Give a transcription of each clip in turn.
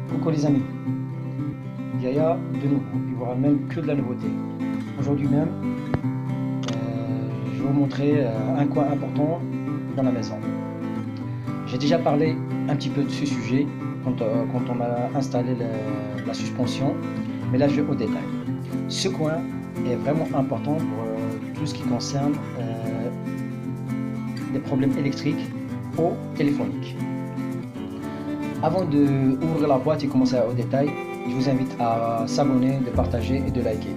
Coucou les amis, Yaya de nouveau, il y aura même que de la nouveauté. Aujourd'hui même, je vais vous montrer un coin important dans la maison. J'ai déjà parlé un petit peu de ce sujet quand on a installé la suspension, mais là je vais au détail. Ce coin est vraiment important pour tout ce qui concerne les problèmes électriques ou téléphoniques. Avant d'ouvrir la boîte et commencer au détail, je vous invite à s'abonner, de partager et de liker.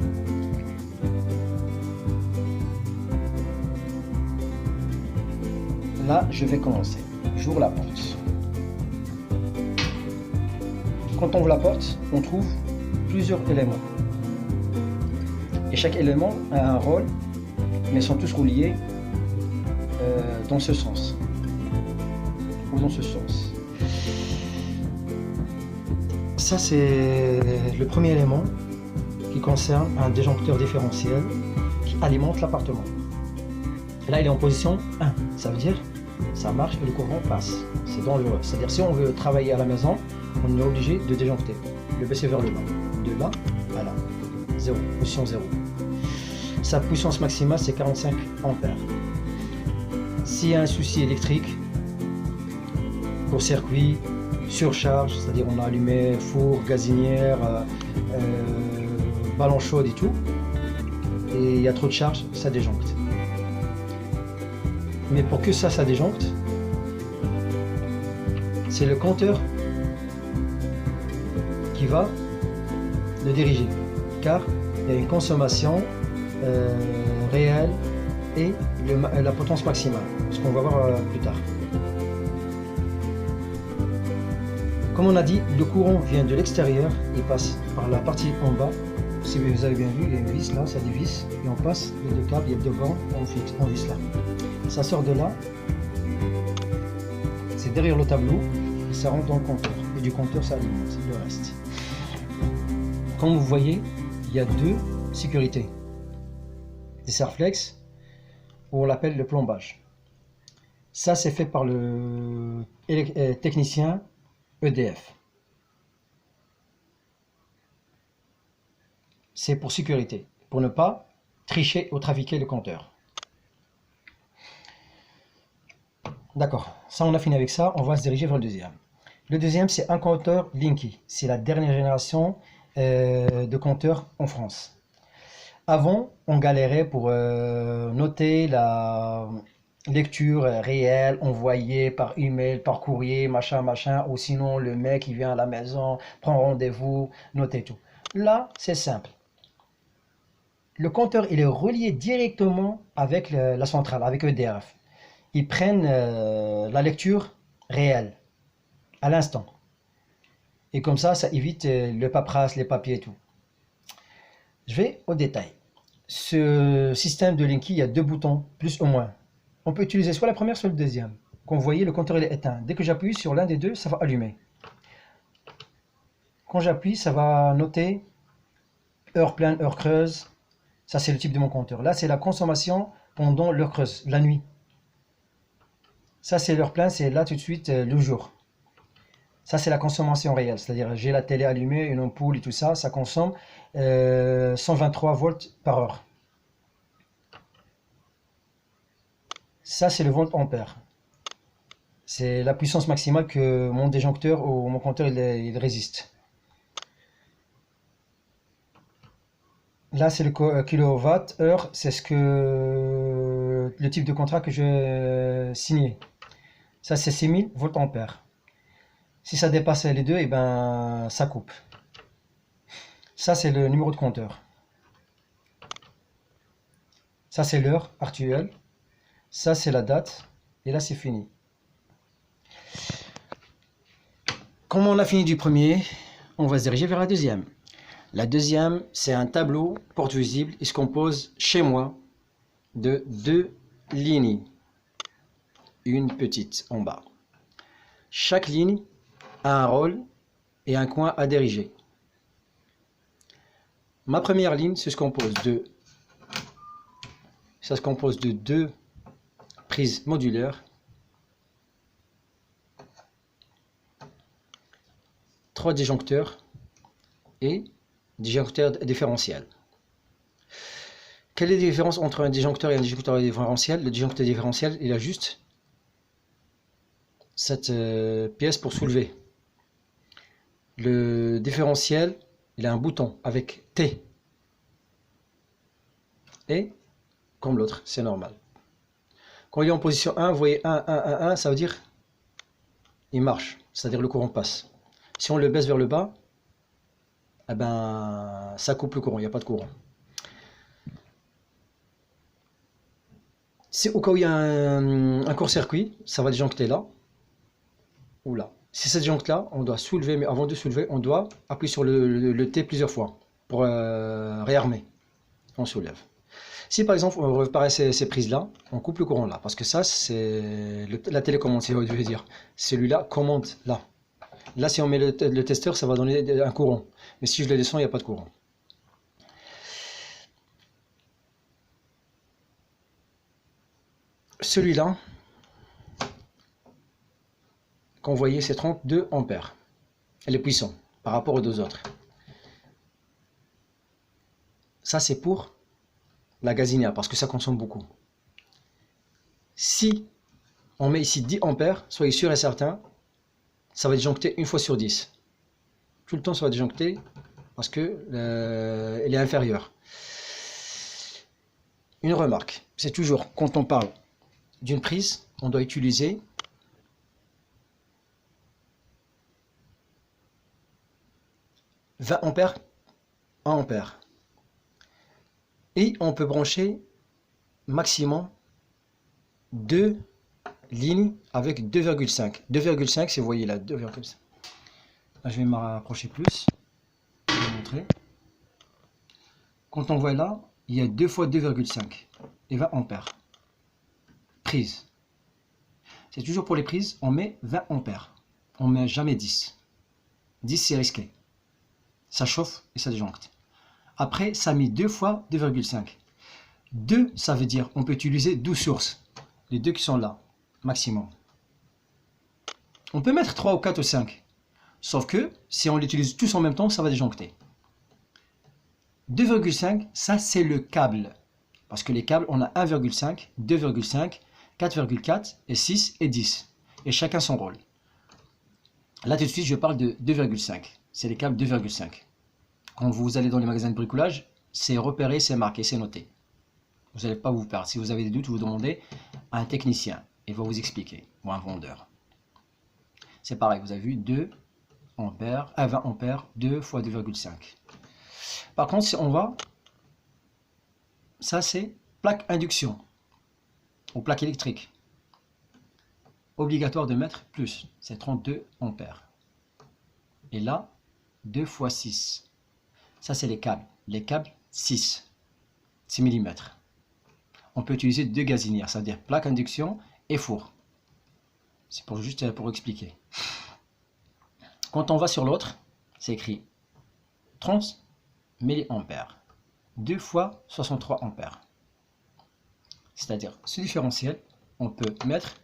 Là, je vais commencer. J'ouvre la porte. Quand on ouvre la porte, on trouve plusieurs éléments. Et chaque élément a un rôle, mais ils sont tous reliés dans ce sens. Ou dans ce sens. Ça, c'est le premier élément qui concerne un disjoncteur différentiel qui alimente l'appartement. Là, il est en position 1. Ça veut dire ça marche et le courant passe. C'est dangereux. C'est-à-dire si on veut travailler à la maison, on est obligé de déjoncter, le baisser vers le bas. De là à là. 0, position 0. Sa puissance maximale, c'est 45 ampères. S'il y a un souci électrique, pour circuit, surcharge, c'est-à-dire on a allumé four, gazinière, ballon chaud et tout, et il y a trop de charge, ça déjoncte. Mais pour que ça déjoncte, c'est le compteur qui va le diriger, car il y a une consommation réelle et la potence maximale, ce qu'on va voir plus tard. Comme on a dit, le courant vient de l'extérieur, il passe par la partie en bas. Si vous avez bien vu, il y a une vis là, ça dévisse, et on passe, il y a deux câbles, il y a deux bancs, on visse là. Ça sort de là, c'est derrière le tableau, et ça rentre dans le compteur. Et du compteur, ça alimente le reste. Comme vous voyez, il y a deux sécurités. Des serflex, ou on l'appelle le plombage. Ça, c'est fait par le technicien EDF. C'est pour sécurité, pour ne pas tricher ou trafiquer le compteur. D'accord, ça on a fini avec ça, on va se diriger vers le deuxième. Le deuxième, c'est un compteur Linky. C'est la dernière génération de compteurs en France. Avant, on galérait pour noter la lecture réelle, envoyée par email, par courrier, machin, ou sinon le mec il vient à la maison, prend rendez-vous, noter tout. Là, c'est simple. Le compteur il est relié directement avec la centrale, avec EDF. Ils prennent la lecture réelle, à l'instant. Et comme ça évite le paperasse, les papiers et tout. Je vais au détail. Ce système de Linky, il y a deux boutons, plus ou moins. On peut utiliser soit la première, soit le deuxième. Comme vous voyez, le compteur il est éteint. Dès que j'appuie sur l'un des deux, ça va allumer. Quand j'appuie, ça va noter heure pleine, heure creuse. Ça, c'est le type de mon compteur. Là, c'est la consommation pendant l'heure creuse, la nuit. Ça, c'est l'heure pleine, c'est là tout de suite le jour. Ça, c'est la consommation réelle. C'est-à-dire, j'ai la télé allumée, une ampoule et tout ça, ça consomme 123 volts par heure. Ça, c'est le volt ampère. C'est la puissance maximale que mon disjoncteur ou mon compteur il résiste. Là, c'est le kilowatt-heure. C'est le type de contrat que je signais. Ça, c'est 6000 volts ampères. Si ça dépasse les deux, et ben, ça coupe. Ça, c'est le numéro de compteur. Ça, c'est l'heure actuelle. Ça, c'est la date. Et là, c'est fini. Comme on a fini du premier, on va se diriger vers la deuxième. La deuxième, c'est un tableau porte visible. Il se compose chez moi de deux lignes. Une petite en bas. Chaque ligne a un rôle et un coin à diriger. Ma première ligne ça se compose de deux prises modulaires 3 disjoncteurs et disjoncteur différentiel. Quelle est la différence entre un disjoncteur et un disjoncteur différentiel? Le disjoncteur différentiel, il a juste cette pièce pour soulever. Le différentiel, il a un bouton avec T. Et comme l'autre, c'est normal. Quand il est en position 1, vous voyez 1, 1, 1, 1, ça veut dire il marche, c'est-à-dire le courant passe. Si on le baisse vers le bas, eh ben, ça coupe le courant, il n'y a pas de courant. Si au cas où il y a un court-circuit, ça va disjoncter là ou là. Si ça disjoncte là, on doit soulever, mais avant de soulever, on doit appuyer sur le T plusieurs fois pour réarmer. On soulève. Si par exemple on réparait ces prises-là, on coupe le courant là, parce que ça c'est la télécommande, si je veux dire. Celui-là commande là. Là si on met le testeur, ça va donner un courant. Mais si je le descends, il n'y a pas de courant. Celui-là, qu'on voyait, c'est 32 ampères. Elle est puissante par rapport aux deux autres. Ça c'est pour la gazinière, parce que ça consomme beaucoup. Si on met ici 10 ampères, soyez sûr et certain, ça va disjoncter une fois sur 10. Tout le temps ça va disjoncter parce que elle est inférieure. Une remarque, c'est toujours quand on parle d'une prise, on doit utiliser « 20 ampères, 1 ampère ». Et on peut brancher maximum 2 lignes avec 2,5. 2,5, si vous voyez là, 2,5. Là, je vais me rapprocher plus. Je vais vous montrer. Quand on voit là, il y a 2 fois 2,5 et 20 ampères. Prise. C'est toujours pour les prises, on met 20 ampères. On ne met jamais 10. 10, c'est risqué. Ça chauffe et ça disjoncte. Après, ça met 2 fois 2,5. 2, ça veut dire on peut utiliser 12 sources. Les deux qui sont là, maximum. On peut mettre 3 ou 4 ou 5. Sauf que, si on l'utilise tous en même temps, ça va disjoncter. 2,5, ça c'est le câble. Parce que les câbles, on a 1,5, 2,5, 4,4 et 6 et 10. Et chacun son rôle. Là tout de suite, je parle de 2,5. C'est les câbles 2,5. Quand vous allez dans les magasins de bricolage, c'est repéré, c'est marqué, c'est noté. Vous n'allez pas vous perdre. Si vous avez des doutes, vous demandez à un technicien. Il va vous expliquer. Ou un vendeur. C'est pareil, vous avez vu 2 ampères, 20 ampères, 2 fois 2,5. Par contre, si on va, ça c'est plaque induction. Ou plaque électrique. Obligatoire de mettre plus. C'est 32 ampères. Et là, 2 fois 6. Ça, c'est les câbles. Les câbles 6 mm. On peut utiliser 2 gazinières, c'est-à-dire plaque induction et four. C'est juste pour expliquer. Quand on va sur l'autre, c'est écrit 30 mA. 2 fois 63 ampères. C'est-à-dire, ce différentiel, on peut mettre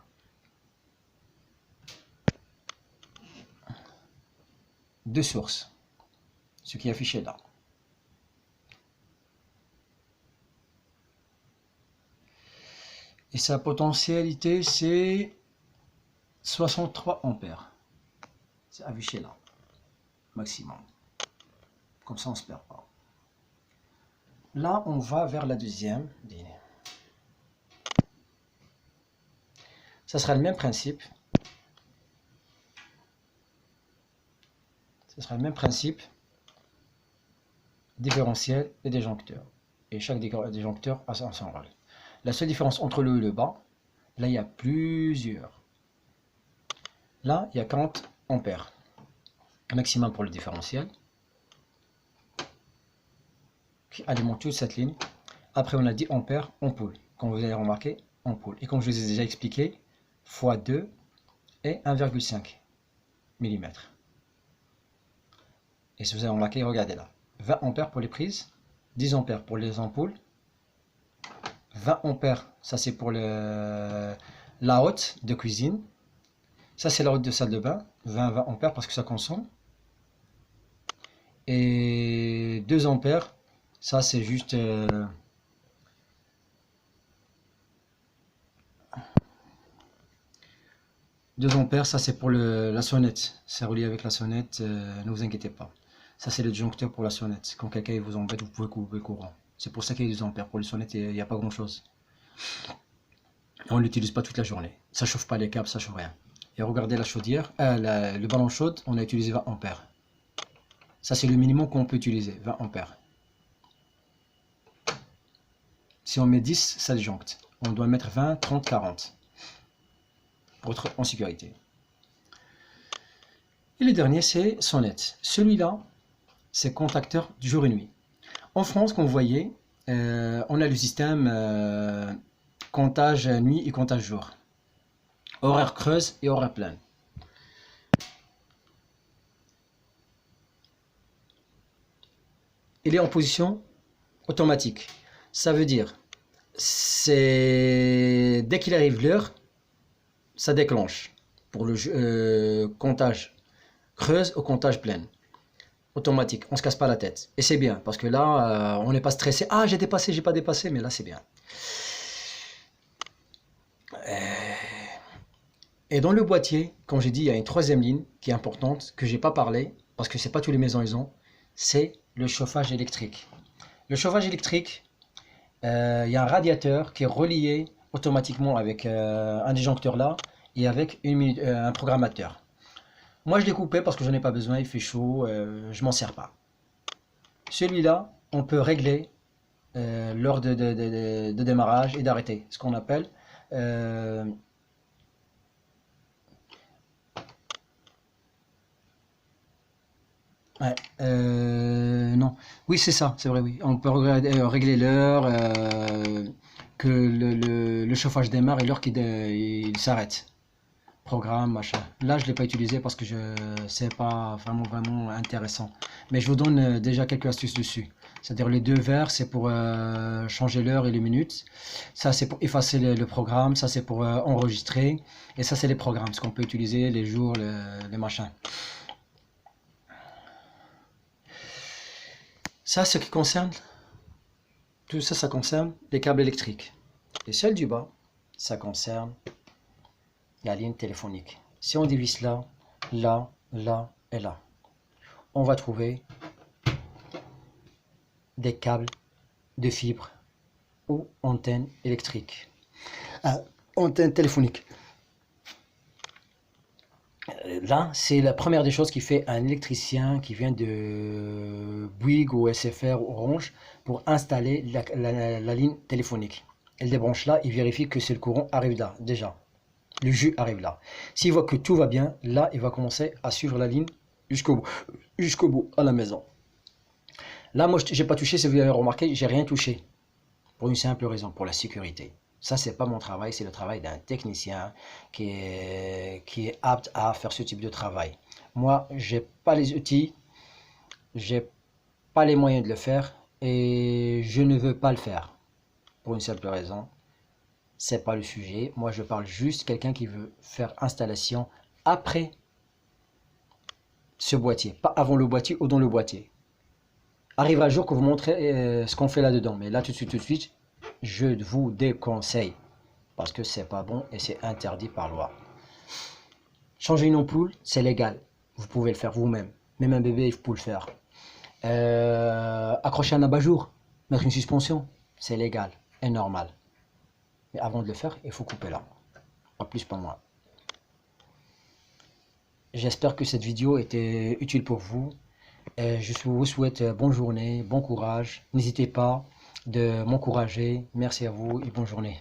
deux sources. Ce qui est affiché là. Et sa potentialité, c'est 63 ampères. C'est affiché là. Maximum. Comme ça, on ne se perd pas. Là, on va vers la deuxième ligne. Ça sera le même principe. Ce sera le même principe. Différentiel et disjoncteur. Et chaque disjoncteur a son rôle. La seule différence entre le haut et le bas, là il y a plusieurs. Là il y a 40 ampères. Maximum pour le différentiel. Qui alimente toute cette ligne. Après on a 10 ampères ampoule. Comme vous avez remarqué, ampoule. Et comme je vous ai déjà expliqué, fois 2 et 1,5 mm. Et si vous avez remarqué, regardez là. 20 ampères pour les prises, 10 ampères pour les ampoules, 20 ampères, ça c'est pour la hotte de cuisine, ça c'est la hotte de salle de bain, 20 ampères parce que ça consomme, Et 2 ampères, ça c'est juste 2 ampères, ça c'est pour la sonnette. C'est relié avec la sonnette, ne vous inquiétez pas. Ça c'est le disjoncteur pour la sonnette. Quand quelqu'un vous embête, vous pouvez couper le courant. C'est pour ça qu'il y a 2 ampères. Pour les sonnettes, il n'y a pas grand chose. On ne l'utilise pas toute la journée. Ça chauffe pas les câbles, ça chauffe rien. Et regardez la chaudière, le ballon chaud, on a utilisé 20 ampères. Ça c'est le minimum qu'on peut utiliser, 20 ampères. Si on met 10, ça disjoncte. On doit mettre 20, 30, 40. Pour être en sécurité. Et le dernier, c'est sonnette. Celui-là, c'est contacteur du jour et nuit. En France, comme vous voyez, on a le système comptage nuit et comptage jour. Horaire creuse et horaire pleine. Il est en position automatique. Ça veut dire, c'est dès qu'il arrive l'heure, ça déclenche pour le comptage creuse au comptage pleine. Automatique, on se casse pas la tête. Et c'est bien, parce que là, on n'est pas stressé. Ah, j'ai dépassé, j'ai pas dépassé, mais là, c'est bien. Et dans le boîtier, comme j'ai dit, il y a une 3e ligne qui est importante, que j'ai pas parlé, parce que c'est pas toutes les maisons ils ont, c'est le chauffage électrique. Le chauffage électrique, il y a un radiateur qui est relié automatiquement avec un disjoncteur là, et avec un programmateur. Moi je l'ai coupé parce que je n'en ai pas besoin, il fait chaud, je m'en sers pas. Celui-là, on peut régler l'heure de démarrage et d'arrêter, ce qu'on appelle non, oui c'est ça, c'est vrai, oui. On peut régler l'heure, que le chauffage démarre et l'heure qu'il s'arrête. Programme, machin. Là, je ne l'ai pas utilisé parce que c'est pas vraiment intéressant. Mais je vous donne déjà quelques astuces dessus. C'est-à-dire les 2 verres, c'est pour changer l'heure et les minutes. Ça, c'est pour effacer le programme. Ça, c'est pour enregistrer. Et ça, c'est les programmes, ce qu'on peut utiliser, les jours, les machins. Ça, ce qui concerne, tout ça, ça concerne les câbles électriques. Et celle du bas, ça concerne la ligne téléphonique. Si on dévisse là, là, là et là, on va trouver des câbles de fibre ou antennes électriques. Antenne téléphonique. Là, c'est la première des choses qui fait un électricien qui vient de Bouygues ou SFR ou Orange pour installer la ligne téléphonique. Elle débranche là, il vérifie que c'est le courant arrive là, déjà. Le jus arrive là. S'il voit que tout va bien, là, il va commencer à suivre la ligne jusqu'au bout, à la maison. Là, moi, j'ai pas touché, si vous avez remarqué, j'ai rien touché. Pour une simple raison, pour la sécurité. Ça, c'est pas mon travail, c'est le travail d'un technicien qui est apte à faire ce type de travail. Moi, j'ai pas les outils, j'ai pas les moyens de le faire et je ne veux pas le faire. Pour une simple raison, c'est pas le sujet. Moi, je parle juste quelqu'un qui veut faire installation après ce boîtier, pas avant le boîtier ou dans le boîtier. Arrive un jour que vous montrez ce qu'on fait là-dedans, mais là tout de suite, je vous déconseille parce que c'est pas bon et c'est interdit par loi. Changer une ampoule, c'est légal. Vous pouvez le faire vous-même. Même un bébé, vous pouvez le faire. Accrocher un abat-jour, mettre une suspension, c'est légal et normal. Mais avant de le faire, il faut couper là. Pas plus, pas moins. J'espère que cette vidéo était utile pour vous. Je vous souhaite bonne journée, bon courage. N'hésitez pas de m'encourager. Merci à vous et bonne journée.